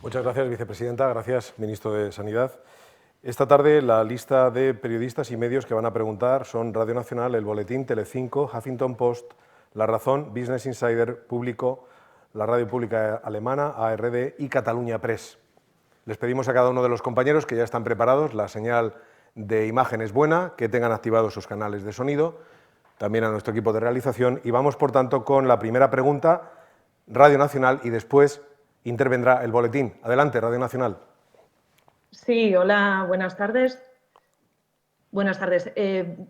Muchas gracias, vicepresidenta. Gracias, ministro de Sanidad. Esta tarde la lista de periodistas y medios que van a preguntar son Radio Nacional, El Boletín, Telecinco, Huffington Post, La Razón, Business Insider, Público, la Radio Pública Alemana, ARD y Catalunya Press. Les pedimos a cada uno de los compañeros que ya están preparados, la señal de imagen es buena, que tengan activados sus canales de sonido, también a nuestro equipo de realización, y vamos, por tanto, con la primera pregunta, Radio Nacional, y después intervendrá El Boletín. Adelante, Radio Nacional. Sí, hola, buenas tardes. Buenas tardes.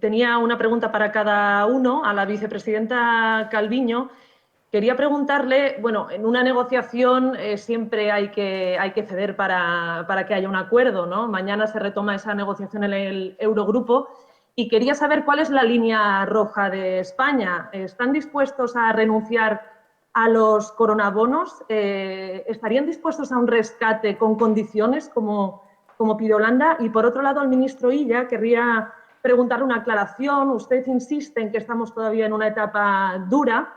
Tenía una pregunta para cada uno. A la vicepresidenta Calviño quería preguntarle, bueno, en una negociación siempre hay que ceder para que haya un acuerdo, ¿no? Mañana se retoma esa negociación en el Eurogrupo y quería saber cuál es la línea roja de España. ¿Están dispuestos a renunciar a los coronabonos? ¿Estarían dispuestos a un rescate con condiciones como pide Holanda? Y por otro lado, al ministro Illa querría preguntarle una aclaración. Usted insiste en que estamos todavía en una etapa dura.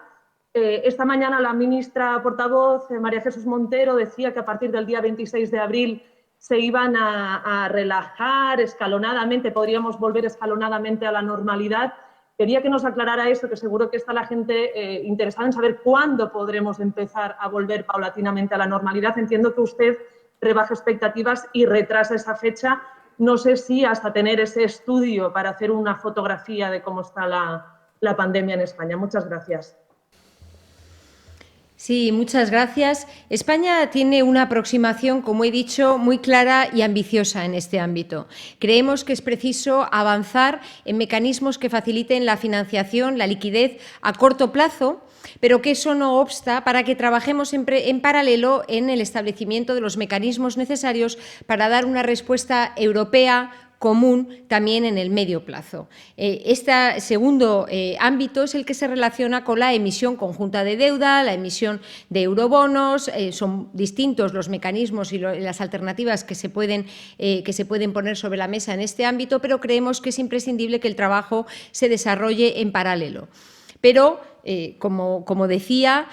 Esta mañana la ministra portavoz, María Jesús Montero, decía que a partir del día 26 de abril se iban a relajar escalonadamente, podríamos volver escalonadamente a la normalidad. Quería que nos aclarara eso, que seguro que está la gente interesada en saber cuándo podremos empezar a volver paulatinamente a la normalidad. Entiendo que usted rebaja expectativas y retrasa esa fecha. No sé si hasta tener ese estudio para hacer una fotografía de cómo está la pandemia en España. Muchas gracias. Sí, muchas gracias. España tiene una aproximación, como he dicho, muy clara y ambiciosa en este ámbito. Creemos que es preciso avanzar en mecanismos que faciliten la financiación, la liquidez a corto plazo, pero que eso no obsta para que trabajemos en paralelo en el establecimiento de los mecanismos necesarios para dar una respuesta europea común también en el medio plazo. Este segundo ámbito es el que se relaciona con la emisión conjunta de deuda, la emisión de eurobonos. Son distintos los mecanismos y las alternativas que se pueden poner sobre la mesa en este ámbito, pero creemos que es imprescindible que el trabajo se desarrolle en paralelo. Pero, como decía,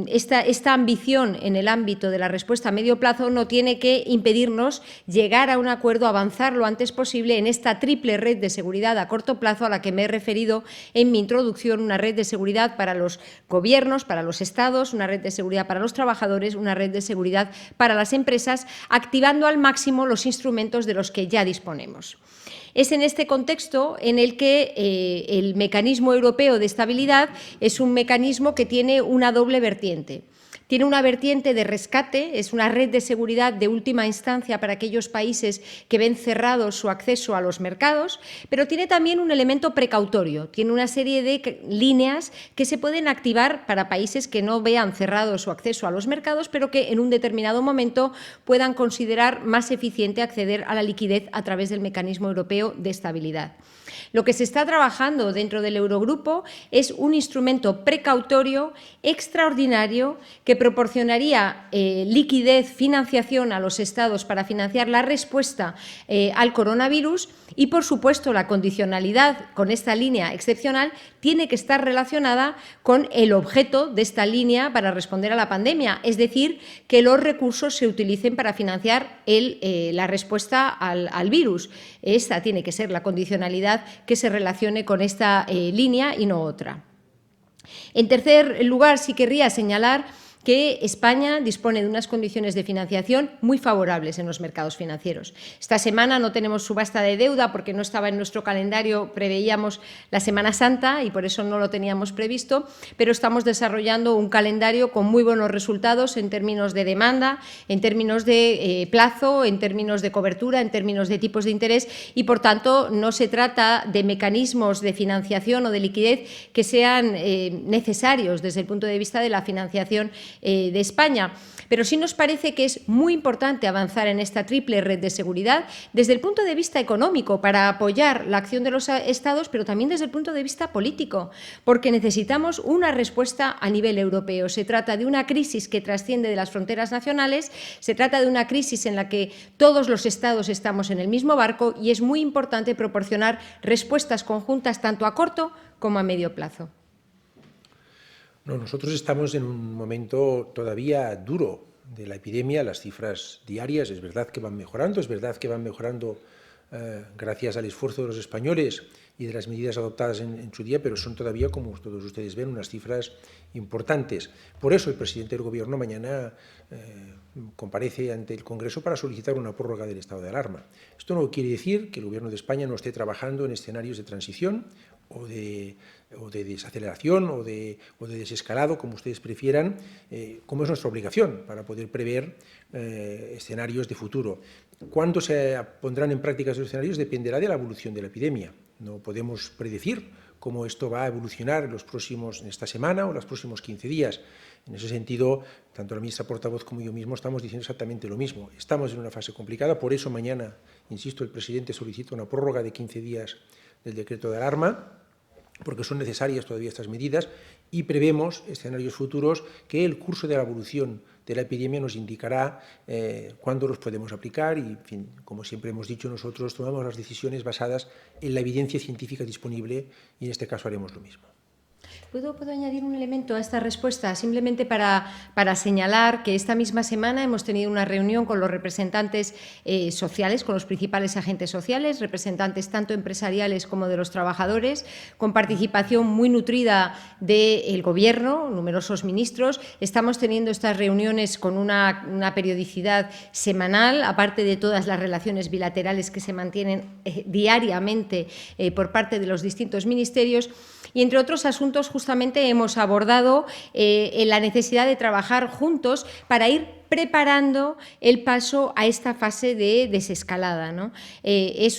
esta ambición en el ámbito de la respuesta a medio plazo no tiene que impedirnos llegar a un acuerdo, avanzar lo antes posible en esta triple red de seguridad a corto plazo a la que me he referido en mi introducción, una red de seguridad para los gobiernos, para los estados, una red de seguridad para los trabajadores, una red de seguridad para las empresas, activando al máximo los instrumentos de los que ya disponemos. Es en este contexto en el que el mecanismo europeo de estabilidad es un mecanismo que tiene una doble vertiente. Tiene una vertiente de rescate, es una red de seguridad de última instancia para aquellos países que ven cerrado su acceso a los mercados, pero tiene también un elemento precautorio, tiene una serie de líneas que se pueden activar para países que no vean cerrado su acceso a los mercados, pero que en un determinado momento puedan considerar más eficiente acceder a la liquidez a través del mecanismo europeo de estabilidad. Lo que se está trabajando dentro del Eurogrupo es un instrumento precautorio extraordinario que proporcionaría liquidez, financiación a los Estados para financiar la respuesta al coronavirus y, por supuesto, la condicionalidad con esta línea excepcional tiene que estar relacionada con el objeto de esta línea para responder a la pandemia, es decir, que los recursos se utilicen para financiar la respuesta al virus. Esta tiene que ser la condicionalidad que se relacione con esta línea y no otra. En tercer lugar, sí querría señalar que España dispone de unas condiciones de financiación muy favorables en los mercados financieros. Esta semana no tenemos subasta de deuda porque no estaba en nuestro calendario, preveíamos la Semana Santa y por eso no lo teníamos previsto, pero estamos desarrollando un calendario con muy buenos resultados en términos de demanda, en términos de plazo, en términos de cobertura, en términos de tipos de interés y, por tanto, no se trata de mecanismos de financiación o de liquidez que sean necesarios desde el punto de vista de la financiación de España. Pero sí nos parece que es muy importante avanzar en esta triple red de seguridad desde el punto de vista económico para apoyar la acción de los Estados, pero también desde el punto de vista político, porque necesitamos una respuesta a nivel europeo. Se trata de una crisis que trasciende de las fronteras nacionales, se trata de una crisis en la que todos los Estados estamos en el mismo barco y es muy importante proporcionar respuestas conjuntas tanto a corto como a medio plazo. No, nosotros estamos en un momento todavía duro de la epidemia, las cifras diarias, es verdad que van mejorando, gracias al esfuerzo de los españoles y de las medidas adoptadas en su día, pero son todavía, como todos ustedes ven, unas cifras importantes. Por eso el presidente del Gobierno mañana comparece ante el Congreso para solicitar una prórroga del estado de alarma. Esto no quiere decir que el Gobierno de España no esté trabajando en escenarios de transición o de desaceleración o de desescalado, como ustedes prefieran, como es nuestra obligación para poder prever escenarios de futuro. Cuándo se pondrán en práctica esos escenarios dependerá de la evolución de la epidemia. No podemos predecir cómo esto va a evolucionar en esta semana o en los próximos 15 días. En ese sentido, tanto la ministra portavoz como yo mismo estamos diciendo exactamente lo mismo. Estamos en una fase complicada, por eso mañana, insisto, el presidente solicita una prórroga de 15 días del decreto de alarma, porque son necesarias todavía estas medidas, y prevemos escenarios futuros que el curso de la evolución de la epidemia nos indicará cuándo los podemos aplicar y, en fin, como siempre hemos dicho, nosotros tomamos las decisiones basadas en la evidencia científica disponible y en este caso haremos lo mismo. ¿Puedo añadir un elemento a esta respuesta? Simplemente para señalar que esta misma semana hemos tenido una reunión con los representantes sociales, con los principales agentes sociales, representantes tanto empresariales como de los trabajadores, con participación muy nutrida del Gobierno, numerosos ministros. Estamos teniendo estas reuniones con una periodicidad semanal, aparte de todas las relaciones bilaterales que se mantienen diariamente por parte de los distintos ministerios. Y, entre otros asuntos, justamente hemos abordado la necesidad de trabajar juntos para ir preparando el paso a esta fase de desescalada, ¿no? El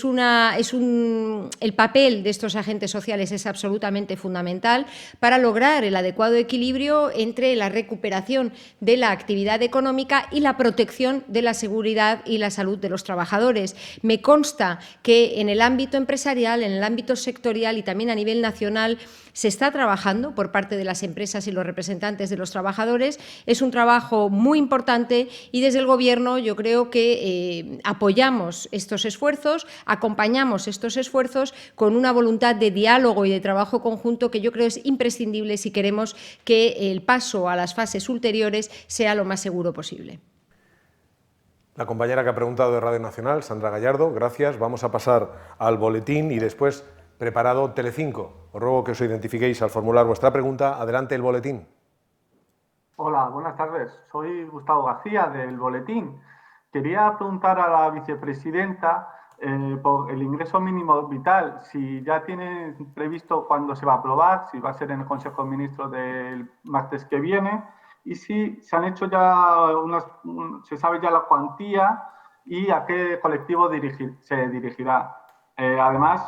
papel de estos agentes sociales es absolutamente fundamental para lograr el adecuado equilibrio entre la recuperación de la actividad económica y la protección de la seguridad y la salud de los trabajadores. Me consta que en el ámbito empresarial, en el ámbito sectorial y también a nivel nacional se está trabajando por parte de las empresas y los representantes de los trabajadores. Es un trabajo muy importante y desde el Gobierno yo creo que apoyamos estos esfuerzos, acompañamos estos esfuerzos con una voluntad de diálogo y de trabajo conjunto que yo creo es imprescindible si queremos que el paso a las fases ulteriores sea lo más seguro posible. La compañera que ha preguntado de Radio Nacional, Sandra Gallardo, gracias. Vamos a pasar al boletín y después preparado Telecinco. Os ruego que os identifiquéis al formular vuestra pregunta. Adelante el boletín. Hola, buenas tardes. Soy Gustavo García del Boletín. Quería preguntar a la vicepresidenta por el ingreso mínimo vital, si ya tiene previsto cuándo se va a aprobar, si va a ser en el Consejo de Ministros del martes que viene, y si se han hecho ya se sabe ya la cuantía y a qué colectivo se dirigirá. Además,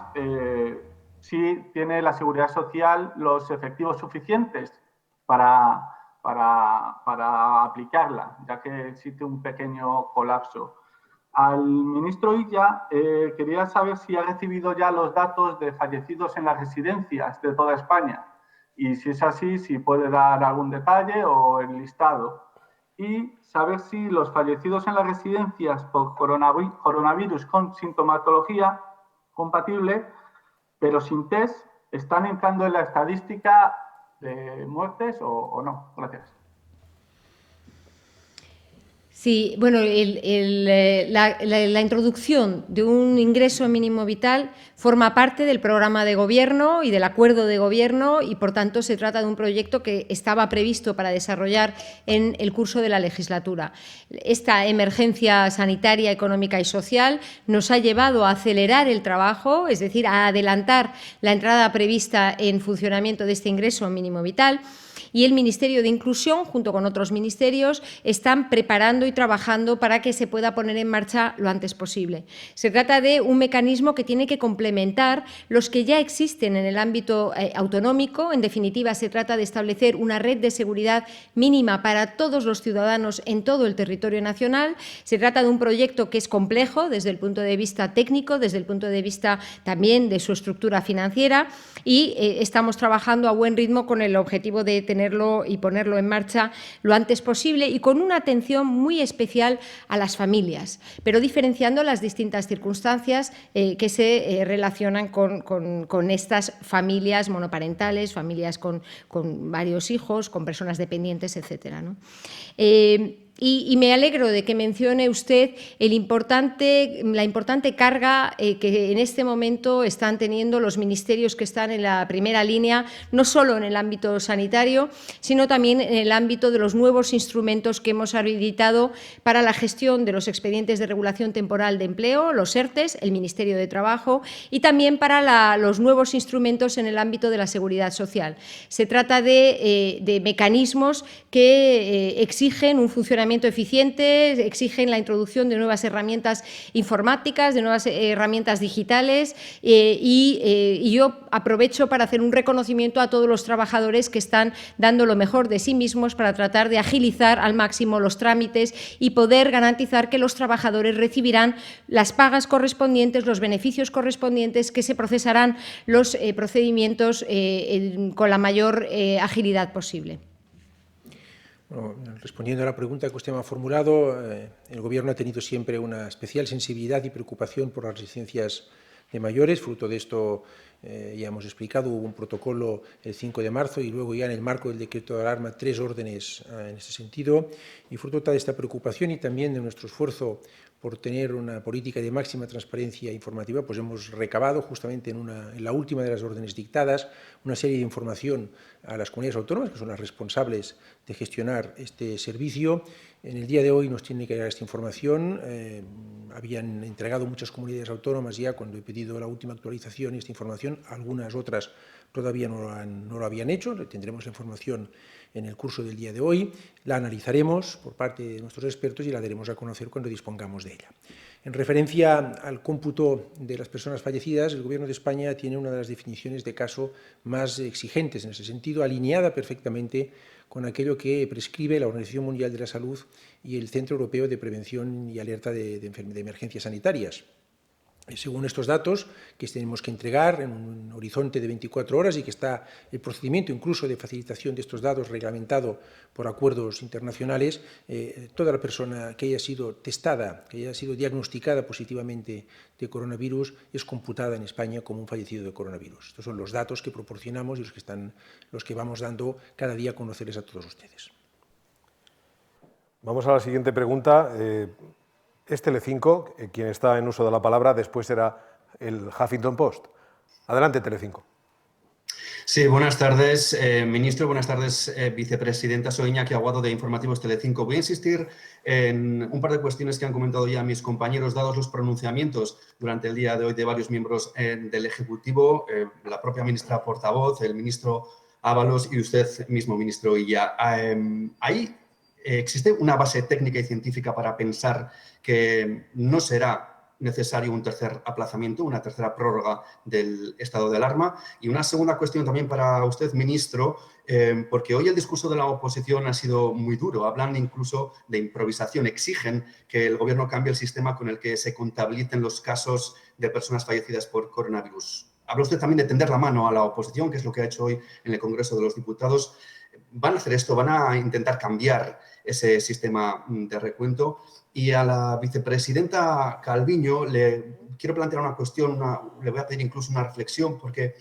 si tiene la Seguridad Social los efectivos suficientes para aplicarla, ya que existe un pequeño colapso. Al ministro Illa quería saber si ha recibido ya los datos de fallecidos en las residencias de toda España y si es así, si puede dar algún detalle o el listado. Y saber si los fallecidos en las residencias por coronavirus con sintomatología compatible, pero sin test, ¿están entrando en la estadística de muertes o no? Gracias. Sí, bueno, la introducción de un ingreso mínimo vital forma parte del programa de Gobierno y del acuerdo de Gobierno y, por tanto, se trata de un proyecto que estaba previsto para desarrollar en el curso de la legislatura. Esta emergencia sanitaria, económica y social nos ha llevado a acelerar el trabajo, es decir, a adelantar la entrada prevista en funcionamiento de este ingreso mínimo vital. Y el Ministerio de Inclusión, junto con otros ministerios, están preparando y trabajando para que se pueda poner en marcha lo antes posible. Se trata de un mecanismo que tiene que complementar los que ya existen en el ámbito autonómico. En definitiva, se trata de establecer una red de seguridad mínima para todos los ciudadanos en todo el territorio nacional. Se trata de un proyecto que es complejo desde el punto de vista técnico, desde el punto de vista también de su estructura financiera y estamos trabajando a buen ritmo con el objetivo de tenerlo y ponerlo en marcha lo antes posible y con una atención muy especial a las familias, pero diferenciando las distintas circunstancias que se relacionan con estas familias monoparentales, familias con varios hijos, con personas dependientes, etcétera, ¿no? Y me alegro de que mencione usted la importante carga que en este momento están teniendo los ministerios que están en la primera línea, no solo en el ámbito sanitario, sino también en el ámbito de los nuevos instrumentos que hemos habilitado para la gestión de los expedientes de regulación temporal de empleo, los ERTEs, el Ministerio de Trabajo, y también para los nuevos instrumentos en el ámbito de la seguridad social. Se trata de mecanismos que exigen un funcionamiento eficiente, exigen la introducción de nuevas herramientas informáticas, de nuevas herramientas digitales y yo aprovecho para hacer un reconocimiento a todos los trabajadores que están dando lo mejor de sí mismos para tratar de agilizar al máximo los trámites y poder garantizar que los trabajadores recibirán las pagas correspondientes, los beneficios correspondientes, que se procesarán los procedimientos con la mayor agilidad posible. Bueno, respondiendo a la pregunta que usted me ha formulado, el Gobierno ha tenido siempre una especial sensibilidad y preocupación por las residencias de mayores. Fruto de esto, ya hemos explicado, hubo un protocolo el 5 de marzo y luego ya en el marco del decreto de alarma 3 órdenes en ese sentido. Y fruto de esta preocupación y también de nuestro esfuerzo por tener una política de máxima transparencia informativa, pues hemos recabado justamente en la última de las órdenes dictadas una serie de información a las comunidades autónomas, que son las responsables de gestionar este servicio. En el día de hoy nos tiene que llegar esta información. Habían entregado muchas comunidades autónomas ya cuando he pedido la última actualización y esta información. Algunas otras todavía no lo habían hecho. Tendremos la información en el curso del día de hoy. La analizaremos por parte de nuestros expertos y la daremos a conocer cuando dispongamos de ella. En referencia al cómputo de las personas fallecidas, el Gobierno de España tiene una de las definiciones de caso más exigentes en ese sentido, alineada perfectamente con aquello que prescribe la Organización Mundial de la Salud y el Centro Europeo de Prevención y Alerta de Emergencias Sanitarias. Según estos datos, que tenemos que entregar en un horizonte de 24 horas y que está el procedimiento incluso de facilitación de estos datos reglamentado por acuerdos internacionales, toda la persona que haya sido testada, que haya sido diagnosticada positivamente de coronavirus, es computada en España como un fallecido de coronavirus. Estos son los datos que proporcionamos y los que vamos dando cada día a conocerles a todos ustedes. Vamos a la siguiente pregunta. Es Telecinco quien está en uso de la palabra, después será el Huffington Post. Adelante, Telecinco. Sí, buenas tardes, ministro. Buenas tardes, vicepresidenta. Soy Iñaki Aguado de Informativos Telecinco. Voy a insistir en un par de cuestiones que han comentado ya mis compañeros, dados los pronunciamientos durante el día de hoy de varios miembros del Ejecutivo, la propia ministra portavoz, el ministro Ábalos y usted mismo, ministro Illa. ¿Existe una base técnica y científica para pensar que no será necesario un tercer aplazamiento, una tercera prórroga del estado de alarma? Y una segunda cuestión también para usted, ministro, porque hoy el discurso de la oposición ha sido muy duro. Hablan incluso de improvisación. Exigen que el Gobierno cambie el sistema con el que se contabilicen los casos de personas fallecidas por coronavirus. Habla usted también de tender la mano a la oposición, que es lo que ha hecho hoy en el Congreso de los Diputados. ¿Van a hacer esto? ¿Van a intentar cambiar ese sistema de recuento? Y a la vicepresidenta Calviño le quiero plantear una cuestión, le voy a pedir incluso una reflexión, porque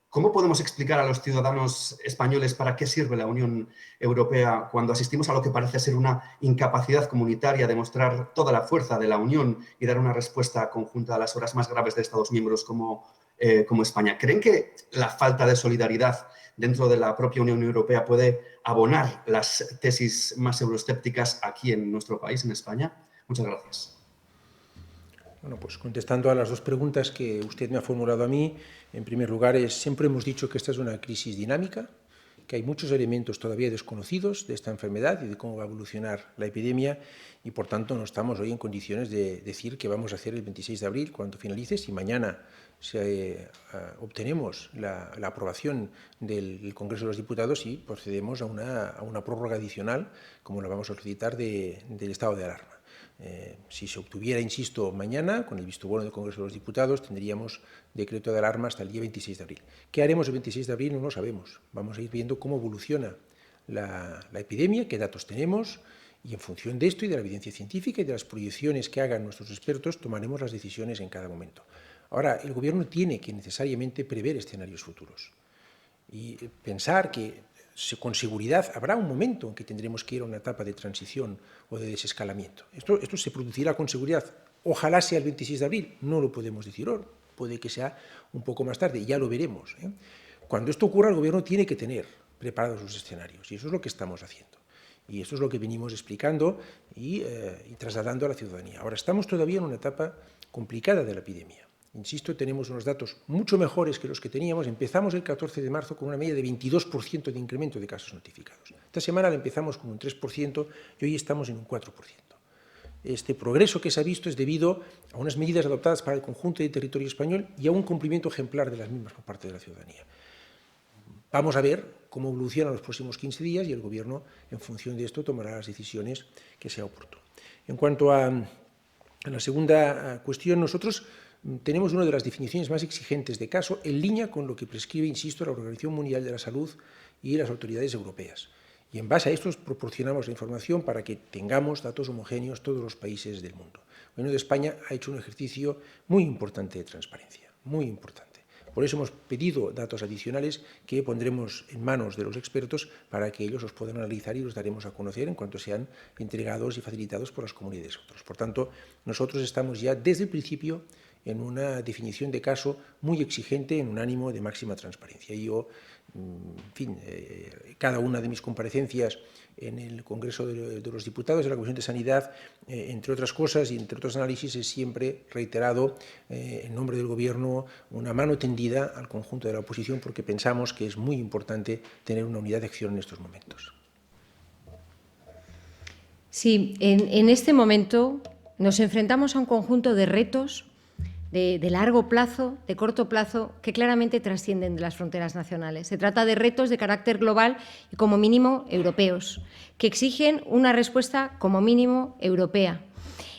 ¿cómo podemos explicar a los ciudadanos españoles para qué sirve la Unión Europea cuando asistimos a lo que parece ser una incapacidad comunitaria de mostrar toda la fuerza de la Unión y dar una respuesta conjunta a las horas más graves de Estados miembros como España? ¿Creen que la falta de solidaridad dentro de la propia Unión Europea puede abonar las tesis más euroescépticas aquí en nuestro país, en España? Muchas gracias. Bueno, pues contestando a las dos preguntas que usted me ha formulado a mí, en primer lugar, siempre hemos dicho que esta es una crisis dinámica, que hay muchos elementos todavía desconocidos de esta enfermedad y de cómo va a evolucionar la epidemia y, por tanto, no estamos hoy en condiciones de decir qué vamos a hacer el 26 de abril cuando finalice. Si mañana obtenemos la aprobación del Congreso de los Diputados y procedemos a una prórroga adicional, como la vamos a solicitar, del estado de alarma. Si se obtuviera, insisto, mañana, con el visto bueno del Congreso de los Diputados, tendríamos decreto de alarma hasta el día 26 de abril. ¿Qué haremos el 26 de abril? No lo sabemos. Vamos a ir viendo cómo evoluciona la epidemia, qué datos tenemos, y en función de esto y de la evidencia científica y de las proyecciones que hagan nuestros expertos, tomaremos las decisiones en cada momento. Ahora, el Gobierno tiene que necesariamente prever escenarios futuros y pensar que con seguridad habrá un momento en que tendremos que ir a una etapa de transición o de desescalamiento. Esto se producirá con seguridad. Ojalá sea el 26 de abril, no lo podemos decir hoy, puede que sea un poco más tarde, ya lo veremos. Cuando esto ocurra, el Gobierno tiene que tener preparados los escenarios, y eso es lo que estamos haciendo. Y esto es lo que venimos explicando y trasladando a la ciudadanía. Ahora, estamos todavía en una etapa complicada de la epidemia. Insisto, tenemos unos datos mucho mejores que los que teníamos. Empezamos el 14 de marzo con una media de 22% de incremento de casos notificados. Esta semana la empezamos con un 3% y hoy estamos en un 4%. Este progreso que se ha visto es debido a unas medidas adoptadas para el conjunto del territorio español y a un cumplimiento ejemplar de las mismas por parte de la ciudadanía. Vamos a ver cómo evolucionan los próximos 15 días y el Gobierno, en función de esto, tomará las decisiones que sea oportuno. En cuanto a la segunda cuestión, nosotros tenemos una de las definiciones más exigentes de caso en línea con lo que prescribe, insisto, la Organización Mundial de la Salud y las autoridades europeas. Y en base a esto proporcionamos la información para que tengamos datos homogéneos todos los países del mundo. El Gobierno de España ha hecho un ejercicio muy importante de transparencia, muy importante. Por eso hemos pedido datos adicionales que pondremos en manos de los expertos para que ellos los puedan analizar y los daremos a conocer en cuanto sean entregados y facilitados por las comunidades autónomas. Por tanto, nosotros estamos ya desde el principio en una definición de caso muy exigente, en un ánimo de máxima transparencia. Y yo, en fin, cada una de mis comparecencias en el Congreso de los Diputados, de la Comisión de Sanidad, entre otras cosas y entre otros análisis, he siempre reiterado, en nombre del Gobierno, una mano tendida al conjunto de la oposición, porque pensamos que es muy importante tener una unidad de acción en estos momentos. Sí, en este momento nos enfrentamos a un conjunto de retos de largo plazo, de corto plazo, que claramente trascienden de las fronteras nacionales. Se trata de retos de carácter global y, como mínimo, europeos, que exigen una respuesta, como mínimo, europea.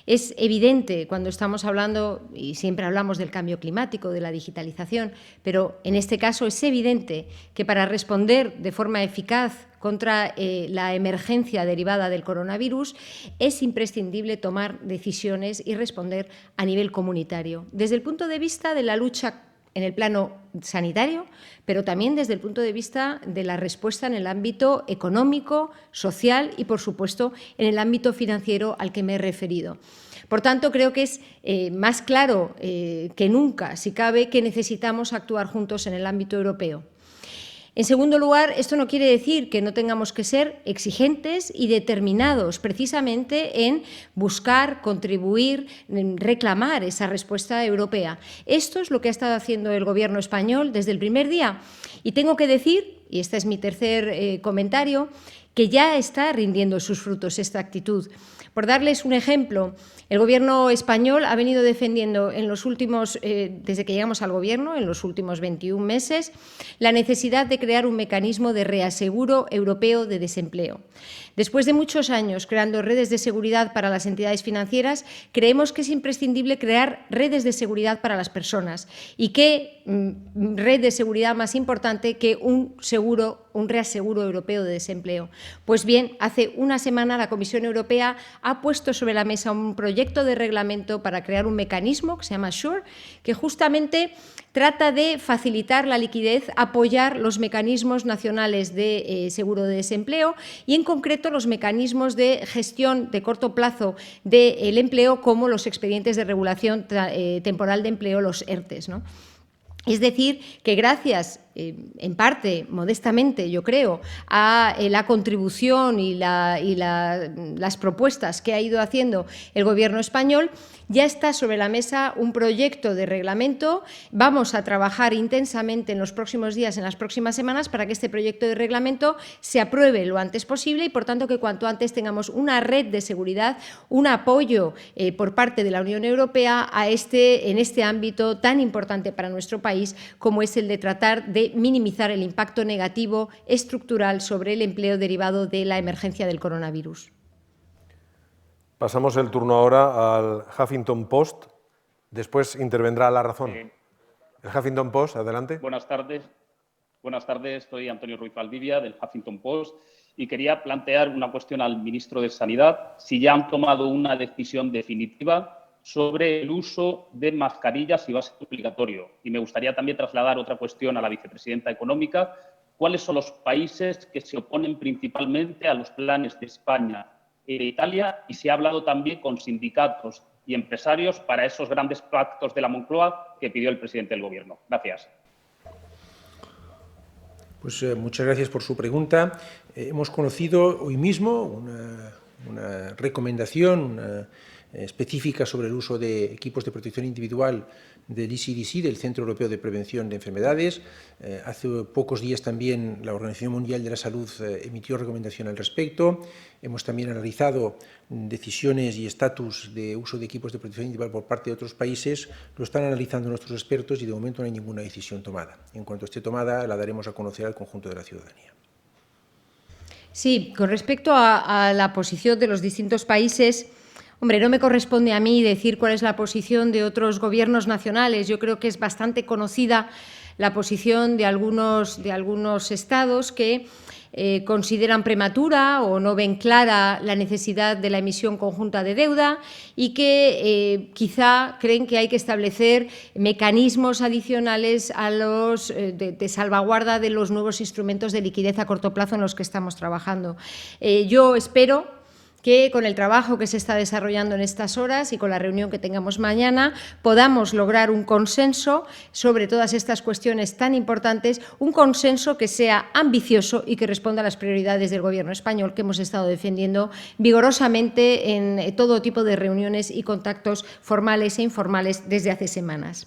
Es evidente cuando estamos hablando, y siempre hablamos del cambio climático, de la digitalización, pero en este caso es evidente que para responder de forma eficaz contra la emergencia derivada del coronavirus, es imprescindible tomar decisiones y responder a nivel comunitario, desde el punto de vista de la lucha en el plano sanitario, pero también desde el punto de vista de la respuesta en el ámbito económico, social y, por supuesto, en el ámbito financiero al que me he referido. Por tanto, creo que es más claro que nunca, si cabe, que necesitamos actuar juntos en el ámbito europeo. En segundo lugar, esto no quiere decir que no tengamos que ser exigentes y determinados precisamente en buscar, contribuir, reclamar esa respuesta europea. Esto es lo que ha estado haciendo el Gobierno español desde el primer día. Y tengo que decir, y este es mi tercer comentario, que ya está rindiendo sus frutos esta actitud. Por darles un ejemplo, el Gobierno español ha venido defendiendo en los últimos, desde que llegamos al Gobierno, en los últimos 21 meses, la necesidad de crear un mecanismo de reaseguro europeo de desempleo. Después de muchos años creando redes de seguridad para las entidades financieras, creemos que es imprescindible crear redes de seguridad para las personas. ¿Y qué red de seguridad más importante que un reaseguro europeo de desempleo? Pues bien, hace una semana la Comisión Europea ha puesto sobre la mesa un proyecto de reglamento para crear un mecanismo que se llama SURE, que justamente trata de facilitar la liquidez, apoyar los mecanismos nacionales de seguro de desempleo y, en concreto, los mecanismos de gestión de corto plazo del empleo, como los expedientes de regulación temporal de empleo, los ERTEs, ¿no? Es decir, que gracias, en parte, modestamente, yo creo, a la contribución y las propuestas que ha ido haciendo el Gobierno español, ya está sobre la mesa un proyecto de reglamento. Vamos a trabajar intensamente en los próximos días, en las próximas semanas, para que este proyecto de reglamento se apruebe lo antes posible y, por tanto, que cuanto antes tengamos una red de seguridad, un apoyo por parte de la Unión Europea en este ámbito tan importante para nuestro país, como es el de tratar de minimizar el impacto negativo estructural sobre el empleo derivado de la emergencia del coronavirus. Pasamos el turno ahora al Huffington Post. Después intervendrá La Razón. El Huffington Post, adelante. Buenas tardes. Buenas tardes, soy Antonio Ruiz Valdivia, del Huffington Post, y quería plantear una cuestión al ministro de Sanidad, si ya han tomado una decisión definitiva sobre el uso de mascarillas si va a ser obligatorio. Y me gustaría también trasladar otra cuestión a la vicepresidenta económica, cuáles son los países que se oponen principalmente a los planes de España y de Italia, y si ha hablado también con sindicatos y empresarios para esos grandes pactos de la Moncloa que pidió el presidente del Gobierno. Gracias. Pues muchas gracias por su pregunta. Hemos conocido hoy mismo una recomendación específica sobre el uso de equipos de protección individual del ECDC, del Centro Europeo de Prevención de Enfermedades. Hace pocos días también la Organización Mundial de la Salud emitió recomendación al respecto. Hemos también analizado decisiones y estatus de uso de equipos de protección individual por parte de otros países. Lo están analizando nuestros expertos y de momento no hay ninguna decisión tomada. En cuanto esté tomada, la daremos a conocer al conjunto de la ciudadanía. Sí, con respecto a la posición de los distintos países, hombre, no me corresponde a mí decir cuál es la posición de otros gobiernos nacionales. Yo creo que es bastante conocida la posición de algunos estados que consideran prematura o no ven clara la necesidad de la emisión conjunta de deuda y que quizá creen que hay que establecer mecanismos adicionales a los de salvaguarda de los nuevos instrumentos de liquidez a corto plazo en los que estamos trabajando. Yo espero que con el trabajo que se está desarrollando en estas horas y con la reunión que tengamos mañana podamos lograr un consenso sobre todas estas cuestiones tan importantes, un consenso que sea ambicioso y que responda a las prioridades del Gobierno español que hemos estado defendiendo vigorosamente en todo tipo de reuniones y contactos formales e informales desde hace semanas.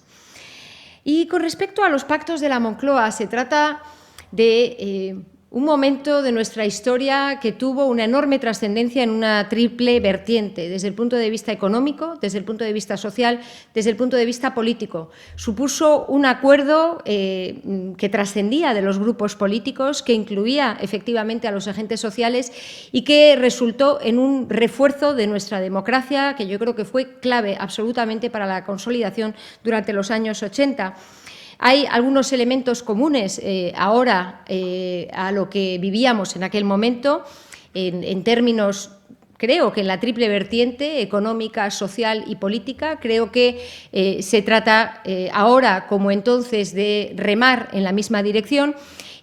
Y con respecto a los pactos de la Moncloa, se trata de un momento de nuestra historia que tuvo una enorme trascendencia en una triple vertiente, desde el punto de vista económico, desde el punto de vista social, desde el punto de vista político. Supuso un acuerdo que trascendía de los grupos políticos, que incluía efectivamente a los agentes sociales y que resultó en un refuerzo de nuestra democracia, que yo creo que fue clave absolutamente para la consolidación durante los años 80. Hay algunos elementos comunes ahora a lo que vivíamos en aquel momento, en términos, creo que en la triple vertiente económica, social y política. Creo que se trata ahora, como entonces, de remar en la misma dirección.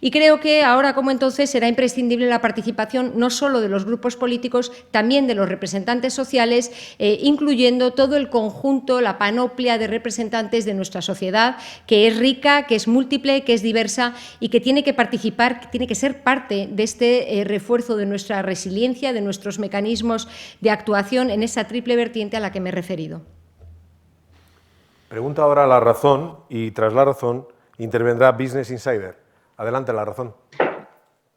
Y creo que ahora, como entonces, será imprescindible la participación no solo de los grupos políticos, también de los representantes sociales, incluyendo todo el conjunto, la panoplia de representantes de nuestra sociedad, que es rica, que es múltiple, que es diversa y que tiene que participar, que tiene que ser parte de este refuerzo de nuestra resiliencia, de nuestros mecanismos de actuación en esa triple vertiente a la que me he referido. Pregunta ahora La Razón y tras La Razón intervendrá Business Insider. Adelante, La Razón.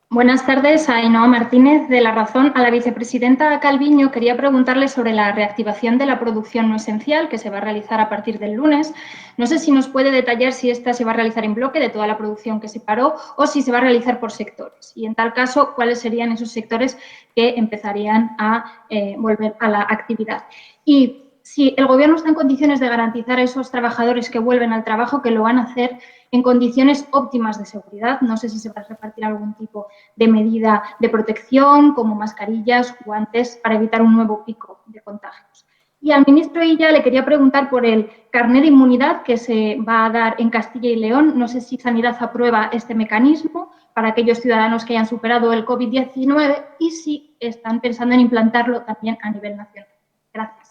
Buenas tardes, a Ainhoa Martínez de La Razón. A la vicepresidenta Calviño quería preguntarle sobre la reactivación de la producción no esencial que se va a realizar a partir del lunes. No sé si nos puede detallar si esta se va a realizar en bloque de toda la producción que se paró o si se va a realizar por sectores. Y en tal caso, ¿cuáles serían esos sectores que empezarían a volver a la actividad? Y si el Gobierno está en condiciones de garantizar a esos trabajadores que vuelven al trabajo que lo van a hacer en condiciones óptimas de seguridad. No sé si se va a repartir algún tipo de medida de protección, como mascarillas, guantes, para evitar un nuevo pico de contagios. Y al ministro Illa le quería preguntar por el carné de inmunidad que se va a dar en Castilla y León. No sé si Sanidad aprueba este mecanismo para aquellos ciudadanos que hayan superado el COVID-19 y si están pensando en implantarlo también a nivel nacional. Gracias.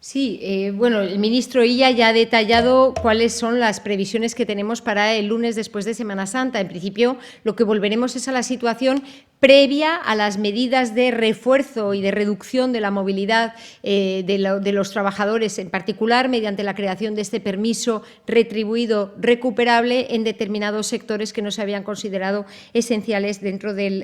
Sí, bueno, el ministro Illa ya ha detallado cuáles son las previsiones que tenemos para el lunes después de Semana Santa. En principio, lo que volveremos es a la situación previa a las medidas de refuerzo y de reducción de la movilidad de los trabajadores, en particular mediante la creación de este permiso retribuido recuperable en determinados sectores que no se habían considerado esenciales dentro del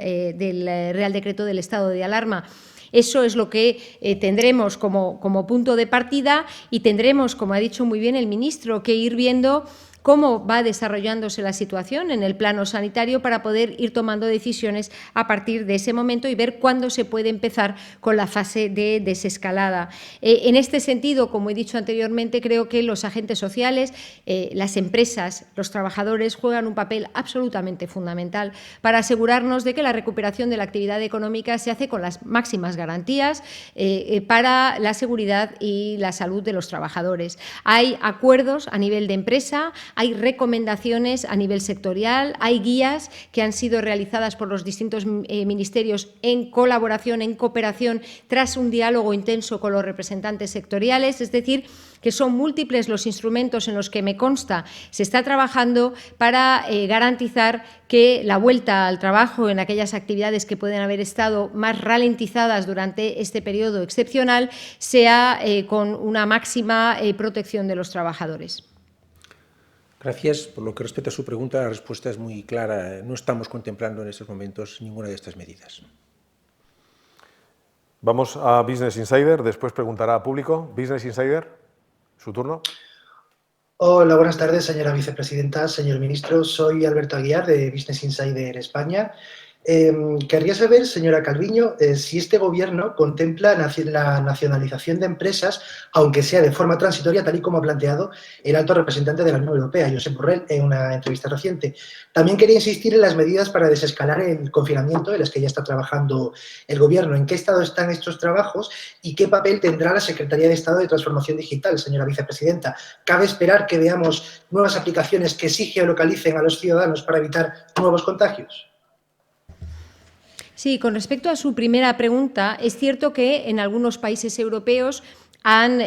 Real Decreto del estado de alarma. Eso es lo que tendremos como punto de partida y tendremos, como ha dicho muy bien el ministro, que ir viendo cómo va desarrollándose la situación en el plano sanitario para poder ir tomando decisiones a partir de ese momento y ver cuándo se puede empezar con la fase de desescalada. En este sentido, como he dicho anteriormente, creo que los agentes sociales, las empresas, los trabajadores juegan un papel absolutamente fundamental para asegurarnos de que la recuperación de la actividad económica se hace con las máximas garantías para la seguridad y la salud de los trabajadores. Hay acuerdos a nivel de empresa, hay recomendaciones a nivel sectorial, hay guías que han sido realizadas por los distintos ministerios en colaboración, en cooperación, tras un diálogo intenso con los representantes sectoriales, es decir, que son múltiples los instrumentos en los que me consta se está trabajando para garantizar que la vuelta al trabajo en aquellas actividades que pueden haber estado más ralentizadas durante este periodo excepcional sea con una máxima protección de los trabajadores. Gracias. Por lo que respecta a su pregunta, la respuesta es muy clara. No estamos contemplando en estos momentos ninguna de estas medidas. Vamos a Business Insider, después preguntará a público. Business Insider. ¿Su turno? Hola, buenas tardes, señora vicepresidenta, señor ministro. Soy Alberto Aguiar, de Business Insider España. Querría saber, señora Calviño, si este Gobierno contempla la nacionalización de empresas, aunque sea de forma transitoria, tal y como ha planteado el alto representante de la Unión Europea, Josep Borrell, en una entrevista reciente. También quería insistir en las medidas para desescalar el confinamiento en las que ya está trabajando el Gobierno. ¿En qué estado están estos trabajos y qué papel tendrá la Secretaría de Estado de Transformación Digital, señora vicepresidenta? ¿Cabe esperar que veamos nuevas aplicaciones que sí geolocalicen a los ciudadanos para evitar nuevos contagios? Sí, con respecto a su primera pregunta, es cierto que en algunos países europeos han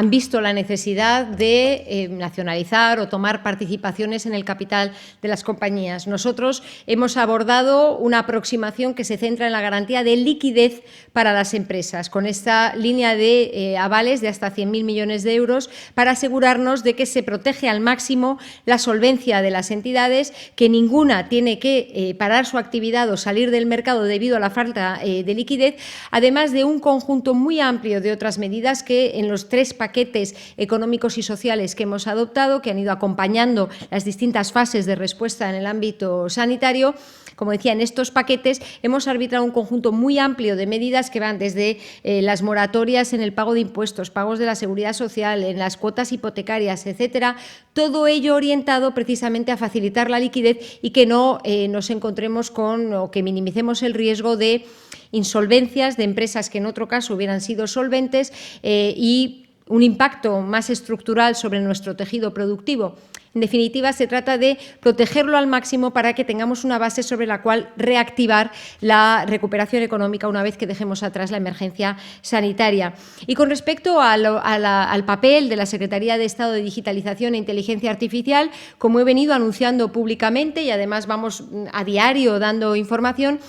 visto la necesidad de nacionalizar o tomar participaciones en el capital de las compañías. Nosotros hemos abordado una aproximación que se centra en la garantía de liquidez para las empresas, con esta línea de avales de hasta 100.000 millones de euros para asegurarnos de que se protege al máximo la solvencia de las entidades, que ninguna tiene que parar su actividad o salir del mercado debido a la falta de liquidez, además de un conjunto muy amplio de otras medidas que en los 3 paquetes económicos y sociales que hemos adoptado, que han ido acompañando las distintas fases de respuesta en el ámbito sanitario, como decía, en estos paquetes hemos arbitrado un conjunto muy amplio de medidas que van desde las moratorias en el pago de impuestos, pagos de la seguridad social, en las cuotas hipotecarias, etcétera, todo ello orientado precisamente a facilitar la liquidez y que no nos encontremos con o que minimicemos el riesgo de insolvencias de empresas que en otro caso hubieran sido solventes y un impacto más estructural sobre nuestro tejido productivo. En definitiva, se trata de protegerlo al máximo para que tengamos una base sobre la cual reactivar la recuperación económica una vez que dejemos atrás la emergencia sanitaria. Y con respecto al papel de la Secretaría de Estado de Digitalización e Inteligencia Artificial, como he venido anunciando públicamente y además vamos a diario dando información,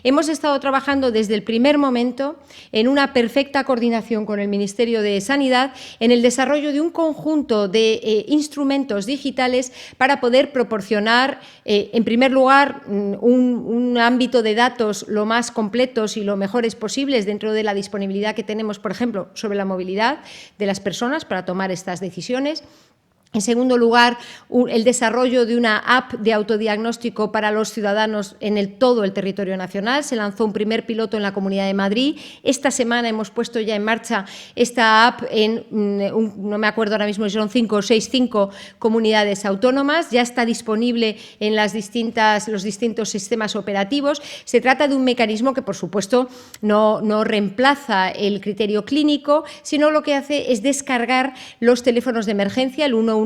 hemos estado trabajando desde el primer momento en una perfecta coordinación con el Ministerio de Sanidad en el desarrollo de un conjunto de instrumentos digitales para poder proporcionar, en primer lugar, un ámbito de datos lo más completos y lo mejores posibles dentro de la disponibilidad que tenemos, por ejemplo, sobre la movilidad de las personas para tomar estas decisiones. En segundo lugar, el desarrollo de una app de autodiagnóstico para los ciudadanos en todo el territorio nacional. Se lanzó un primer piloto en la Comunidad de Madrid. Esta semana hemos puesto ya en marcha esta app en, no me acuerdo ahora mismo si son 5 o 6 comunidades autónomas. Ya está disponible en los distintos sistemas operativos. Se trata de un mecanismo que, por supuesto, no reemplaza el criterio clínico, sino lo que hace es descargar los teléfonos de emergencia, el 112,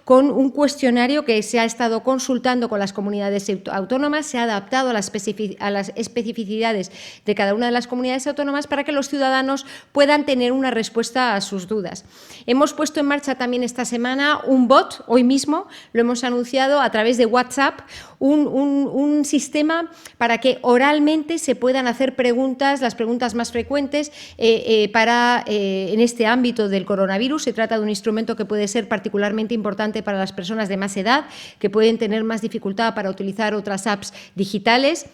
con un cuestionario que se ha estado consultando con las comunidades autónomas, se ha adaptado a las especificidades de cada una de las comunidades autónomas para que los ciudadanos puedan tener una respuesta a sus dudas. Hemos puesto en marcha también esta semana un bot, hoy mismo lo hemos anunciado a través de WhatsApp, un sistema para que oralmente se puedan hacer preguntas, las preguntas más frecuentes en este ámbito del coronavirus. Se trata de un instrumento que puede ser particularmente importante para las personas de más edad, que pueden tener más dificultad para utilizar otras apps digitales.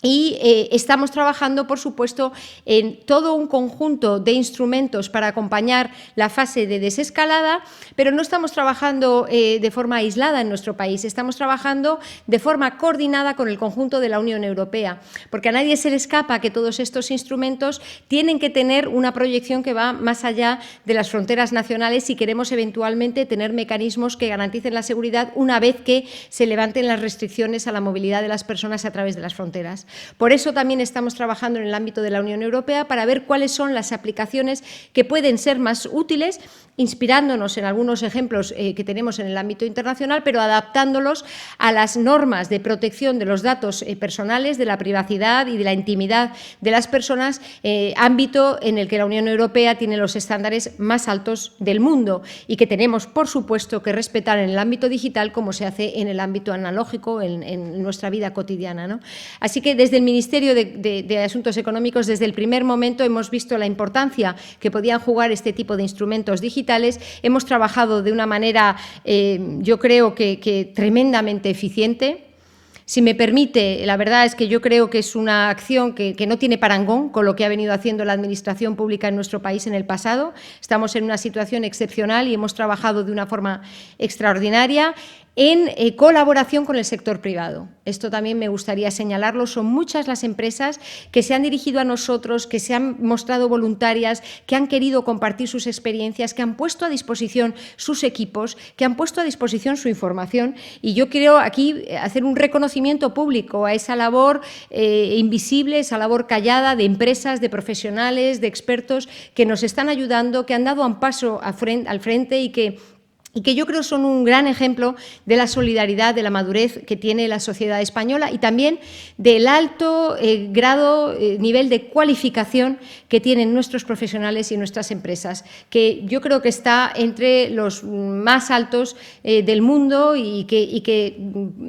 Y estamos trabajando, por supuesto, en todo un conjunto de instrumentos para acompañar la fase de desescalada, pero no estamos trabajando de forma aislada en nuestro país, estamos trabajando de forma coordinada con el conjunto de la Unión Europea, porque a nadie se le escapa que todos estos instrumentos tienen que tener una proyección que va más allá de las fronteras nacionales si queremos eventualmente tener mecanismos que garanticen la seguridad una vez que se levanten las restricciones a la movilidad de las personas a través de las fronteras. Por eso también estamos trabajando en el ámbito de la Unión Europea para ver cuáles son las aplicaciones que pueden ser más útiles inspirándonos en algunos ejemplos que tenemos en el ámbito internacional, pero adaptándolos a las normas de protección de los datos personales, de la privacidad y de la intimidad de las personas, ámbito en el que la Unión Europea tiene los estándares más altos del mundo y que tenemos, por supuesto, que respetar en el ámbito digital como se hace en el ámbito analógico, en nuestra vida cotidiana, ¿no? Así que desde el Ministerio de Asuntos Económicos, desde el primer momento, hemos visto la importancia que podían jugar este tipo de instrumentos digitales. Hemos trabajado de una manera, yo creo que tremendamente eficiente. Si me permite, la verdad es que yo creo que es una acción que no tiene parangón con lo que ha venido haciendo la Administración Pública en nuestro país en el pasado. Estamos en una situación excepcional y hemos trabajado de una forma extraordinaria en colaboración con el sector privado. Esto también me gustaría señalarlo. Son muchas las empresas que se han dirigido a nosotros, que se han mostrado voluntarias, que han querido compartir sus experiencias, que han puesto a disposición sus equipos, que han puesto a disposición su información. Y yo quiero aquí hacer un reconocimiento público a esa labor invisible, esa labor callada de empresas, de profesionales, de expertos que nos están ayudando, que han dado un paso al frente y que yo creo son un gran ejemplo de la solidaridad, de la madurez que tiene la sociedad española y también del alto nivel de cualificación que tienen nuestros profesionales y nuestras empresas, que yo creo que está entre los más altos del mundo y que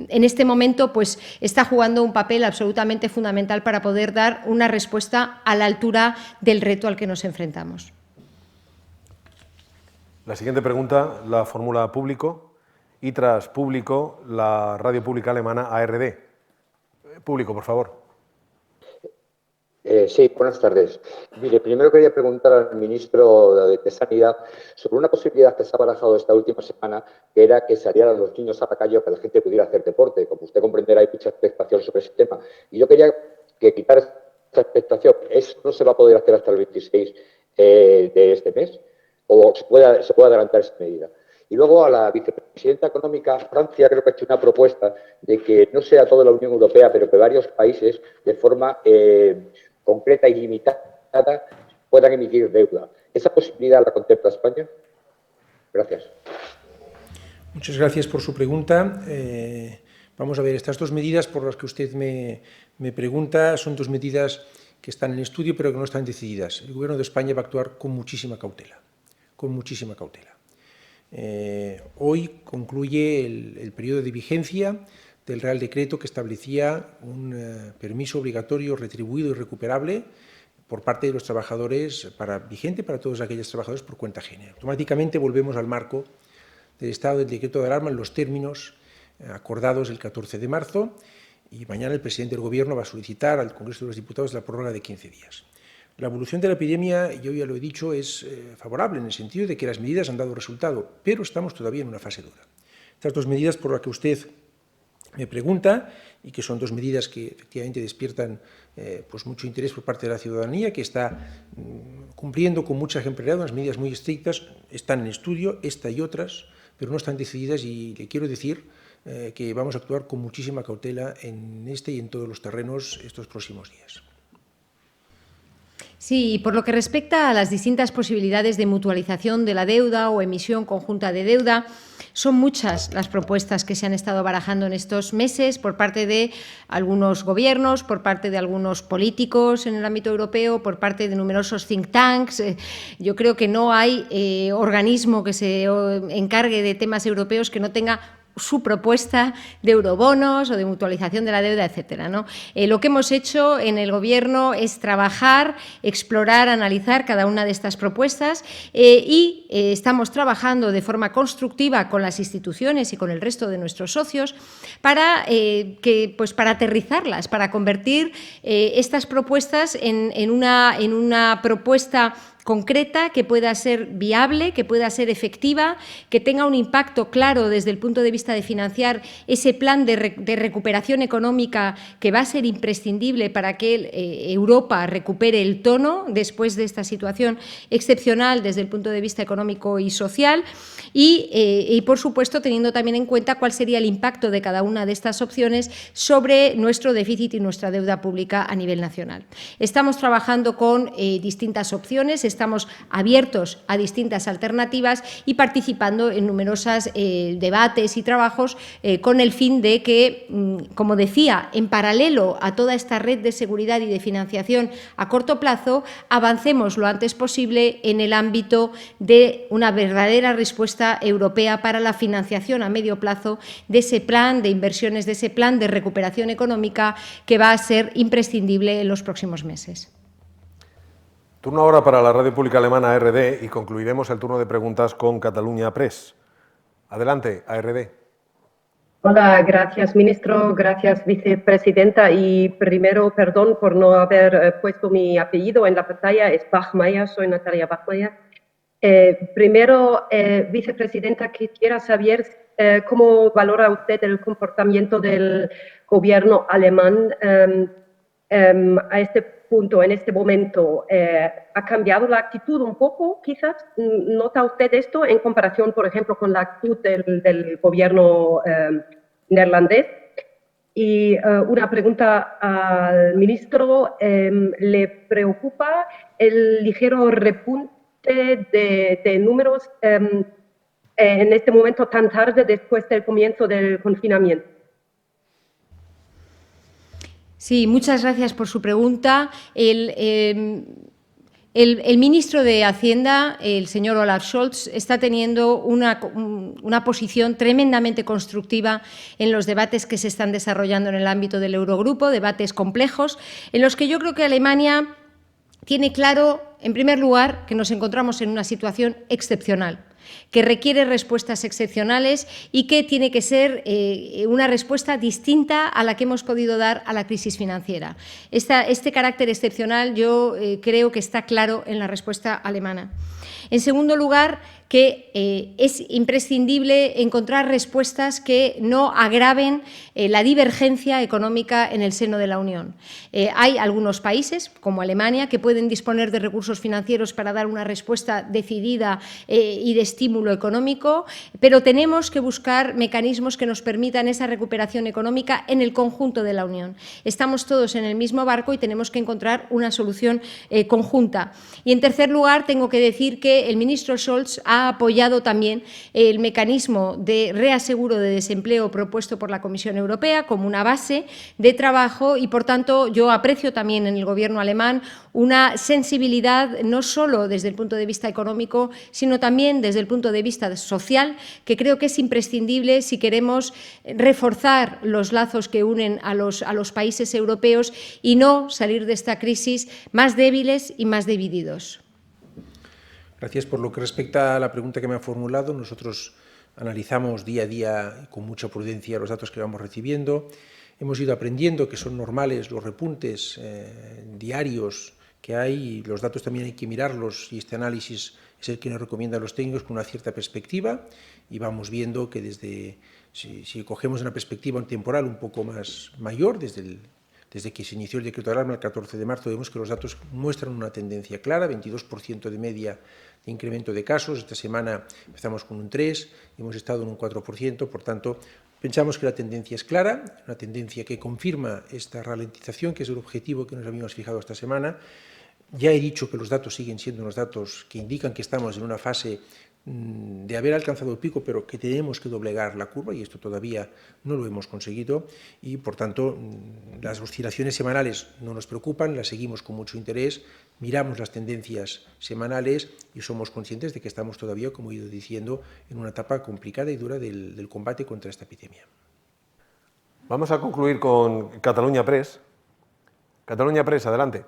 en este momento pues, está jugando un papel absolutamente fundamental para poder dar una respuesta a la altura del reto al que nos enfrentamos. La siguiente pregunta la formula Público y tras Público la radio pública alemana ARD. Público, por favor. Sí, buenas tardes. Mire, primero quería preguntar al ministro de Sanidad sobre una posibilidad que se ha barajado esta última semana, que era que salieran los niños a la calle o que la gente pudiera hacer deporte. Como usted comprenderá, hay mucha expectación sobre ese tema. Y yo quería que quitar esta expectación. Eso no se va a poder hacer hasta el 26 de este mes. O se puede adelantar esa medida. Y luego a la vicepresidenta económica, Francia creo que ha hecho una propuesta de que no sea toda la Unión Europea, pero que varios países de forma concreta y limitada puedan emitir deuda. ¿Esa posibilidad la contempla España? Gracias. Muchas gracias por su pregunta. Vamos a ver, estas dos medidas por las que usted me pregunta son dos medidas que están en estudio pero que no están decididas. El Gobierno de España va a actuar con muchísima cautela. Hoy concluye el periodo de vigencia del Real Decreto que establecía un permiso obligatorio retribuido y recuperable por parte de los trabajadores, vigente para todos aquellos trabajadores por cuenta ajena. Automáticamente volvemos al marco del estado del decreto de alarma en los términos acordados el 14 de marzo y mañana el presidente del Gobierno va a solicitar al Congreso de los Diputados la prórroga de 15 días. La evolución de la epidemia, yo ya lo he dicho, es favorable en el sentido de que las medidas han dado resultado, pero estamos todavía en una fase dura. Estas dos medidas por las que usted me pregunta y que son dos medidas que efectivamente despiertan pues mucho interés por parte de la ciudadanía, que está cumpliendo con mucha ejemplaridad, unas medidas muy estrictas, están en estudio, esta y otras, pero no están decididas y le quiero decir que vamos a actuar con muchísima cautela en este y en todos los terrenos estos próximos días. Sí, y por lo que respecta a las distintas posibilidades de mutualización de la deuda o emisión conjunta de deuda, son muchas las propuestas que se han estado barajando en estos meses por parte de algunos gobiernos, por parte de algunos políticos en el ámbito europeo, por parte de numerosos think tanks. Yo creo que no hay organismo que se encargue de temas europeos que no tenga su propuesta de eurobonos o de mutualización de la deuda, etcétera, ¿no? Lo que hemos hecho en el Gobierno es trabajar, explorar, analizar cada una de estas propuestas y estamos trabajando de forma constructiva con las instituciones y con el resto de nuestros socios para aterrizarlas, para convertir estas propuestas en una propuesta concreta, que pueda ser viable, que pueda ser efectiva, que tenga un impacto claro desde el punto de vista de financiar ese plan de recuperación económica que va a ser imprescindible para que Europa recupere el tono después de esta situación excepcional desde el punto de vista económico y social y por supuesto, teniendo también en cuenta cuál sería el impacto de cada una de estas opciones sobre nuestro déficit y nuestra deuda pública a nivel nacional. Estamos trabajando con distintas opciones. estamos abiertos a distintas alternativas y participando en numerosos debates y trabajos con el fin de que, como decía, en paralelo a toda esta red de seguridad y de financiación a corto plazo, avancemos lo antes posible en el ámbito de una verdadera respuesta europea para la financiación a medio plazo de ese plan de inversiones, de ese plan de recuperación económica que va a ser imprescindible en los próximos meses. Turno ahora para la Radio Pública Alemana ARD y concluiremos el turno de preguntas con Catalunya Press. Adelante, ARD. Hola, gracias ministro, gracias vicepresidenta y primero perdón por no haber puesto mi apellido en la pantalla, es Bachmeier, soy Natalia Bachmeier. Primero, vicepresidenta, quisiera saber cómo valora usted el comportamiento del gobierno alemán a este punto, en este momento. ¿Ha cambiado la actitud un poco, quizás? ¿Nota usted esto en comparación, por ejemplo, con la actitud del gobierno neerlandés? Y una pregunta al ministro. ¿Le preocupa el ligero repunte de números en este momento tan tarde después del comienzo del confinamiento? Sí, muchas gracias por su pregunta. El ministro de Hacienda, el señor Olaf Scholz, está teniendo una posición tremendamente constructiva en los debates que se están desarrollando en el ámbito del Eurogrupo, debates complejos, en los que yo creo que Alemania tiene claro, en primer lugar, que nos encontramos en una situación excepcional, que requiere respuestas excepcionales y que tiene que ser una respuesta distinta a la que hemos podido dar a la crisis financiera. Este carácter excepcional yo creo que está claro en la respuesta alemana. En segundo lugar, que es imprescindible encontrar respuestas que no agraven la divergencia económica en el seno de la Unión. Hay algunos países, como Alemania, que pueden disponer de recursos financieros para dar una respuesta decidida y de estímulo económico, pero tenemos que buscar mecanismos que nos permitan esa recuperación económica en el conjunto de la Unión. Estamos todos en el mismo barco y tenemos que encontrar una solución conjunta. Y, en tercer lugar, tengo que decir que el ministro Scholz ha apoyado también el mecanismo de reaseguro de desempleo propuesto por la Comisión Europea como una base de trabajo y, por tanto, yo aprecio también en el Gobierno alemán una sensibilidad no solo desde el punto de vista económico, sino también desde el punto de vista social, que creo que es imprescindible si queremos reforzar los lazos que unen a los países europeos y no salir de esta crisis más débiles y más divididos. Gracias. Por lo que respecta a la pregunta que me ha formulado, nosotros analizamos día a día con mucha prudencia los datos que vamos recibiendo. Hemos ido aprendiendo que son normales los repuntes diarios que hay y los datos también hay que mirarlos y este análisis es el que nos recomiendan los técnicos con una cierta perspectiva y vamos viendo que si cogemos una perspectiva temporal un poco más mayor, desde que se inició el decreto de alarma el 14 de marzo, vemos que los datos muestran una tendencia clara, 22% de media de incremento de casos. Esta semana empezamos con un 3%, hemos estado en un 4%, por tanto, pensamos que la tendencia es clara, una tendencia que confirma esta ralentización, que es el objetivo que nos habíamos fijado esta semana. Ya he dicho que los datos siguen siendo unos datos que indican que estamos en una fase de haber alcanzado el pico, pero que tenemos que doblegar la curva y esto todavía no lo hemos conseguido y, por tanto, las oscilaciones semanales no nos preocupan, las seguimos con mucho interés, miramos las tendencias semanales y somos conscientes de que estamos todavía, como he ido diciendo, en una etapa complicada y dura del combate contra esta epidemia. Vamos a concluir con Catalunya Press. Catalunya Press, adelante.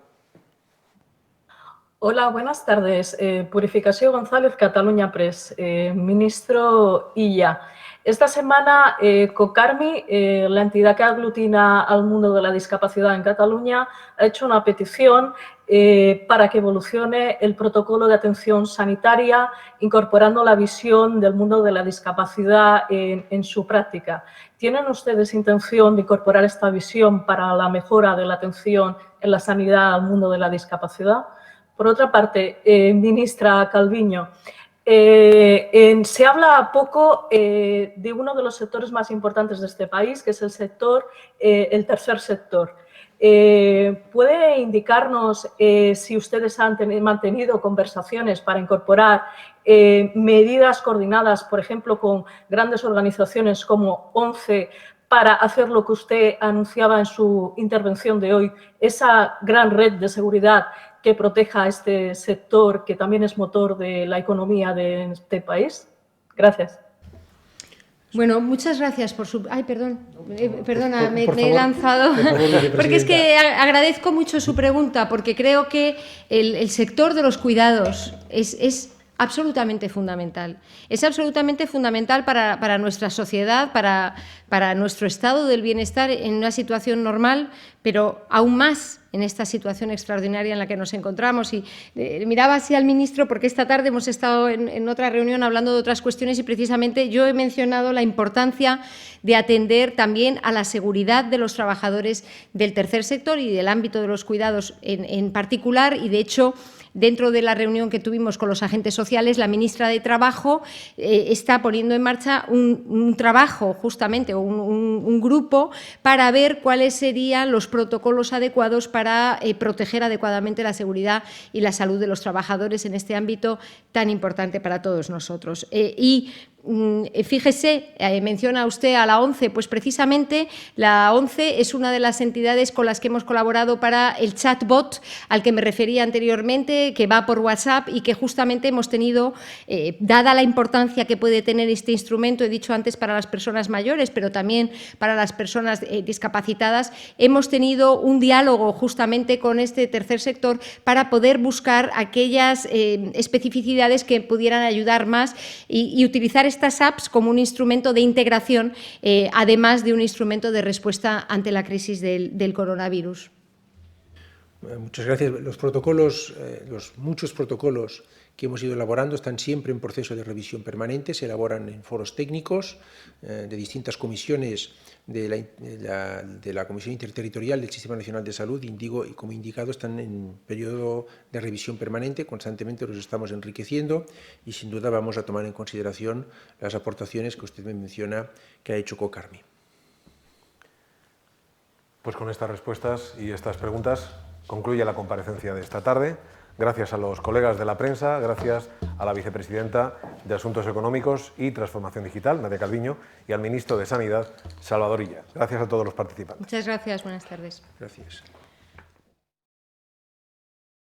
Hola, buenas tardes. Purificació González, Catalunya Press. Ministro Illa, esta semana COCARMI, la entidad que aglutina al mundo de la discapacidad en Cataluña, ha hecho una petición para que evolucione el protocolo de atención sanitaria, incorporando la visión del mundo de la discapacidad en su práctica. ¿Tienen ustedes intención de incorporar esta visión para la mejora de la atención en la sanidad al mundo de la discapacidad? Por otra parte, ministra Calviño, se habla poco de uno de los sectores más importantes de este país, que es el tercer sector. ¿Puede indicarnos si ustedes han mantenido conversaciones para incorporar medidas coordinadas, por ejemplo, con grandes organizaciones como ONCE, para hacer lo que usted anunciaba en su intervención de hoy, esa gran red de seguridad que proteja a este sector, que también es motor de la economía de este país? Gracias. Bueno, muchas gracias por su... Ay, perdón, perdona, me he lanzado, favor, porque es que agradezco mucho su pregunta, porque creo que el sector de los cuidados es absolutamente fundamental. Es absolutamente fundamental para nuestra sociedad, para nuestro estado del bienestar en una situación normal, pero aún más en esta situación extraordinaria en la que nos encontramos. Y miraba así al ministro porque esta tarde hemos estado en otra reunión hablando de otras cuestiones y precisamente yo he mencionado la importancia de atender también a la seguridad de los trabajadores del tercer sector y del ámbito de los cuidados en particular, y de hecho, dentro de la reunión que tuvimos con los agentes sociales, la ministra de Trabajo está poniendo en marcha un trabajo, justamente, un grupo para ver cuáles serían los protocolos adecuados para proteger adecuadamente la seguridad y la salud de los trabajadores en este ámbito tan importante para todos nosotros. Fíjese, menciona usted a la ONCE, pues precisamente la ONCE es una de las entidades con las que hemos colaborado para el chatbot al que me refería anteriormente, que va por WhatsApp y que justamente hemos tenido, dada la importancia que puede tener este instrumento, he dicho antes para las personas mayores, pero también para las personas discapacitadas, hemos tenido un diálogo justamente con este tercer sector para poder buscar aquellas especificidades que pudieran ayudar más y utilizar estas apps como un instrumento de integración, además de un instrumento de respuesta ante la crisis del coronavirus. Muchas gracias. Los protocolos, los muchos protocolos que hemos ido elaborando están siempre en proceso de revisión permanente, se elaboran en foros técnicos de distintas comisiones de la Comisión Interterritorial del Sistema Nacional de Salud, y como indicado están en periodo de revisión permanente, constantemente los estamos enriqueciendo y sin duda vamos a tomar en consideración las aportaciones que usted me menciona que ha hecho COCARMI. Pues con estas respuestas y estas preguntas concluye la comparecencia de esta tarde. Gracias a los colegas de la prensa, gracias a la vicepresidenta de Asuntos Económicos y Transformación Digital, Nadia Calviño, y al ministro de Sanidad, Salvador Illa. Gracias a todos los participantes. Muchas gracias. Buenas tardes. Gracias.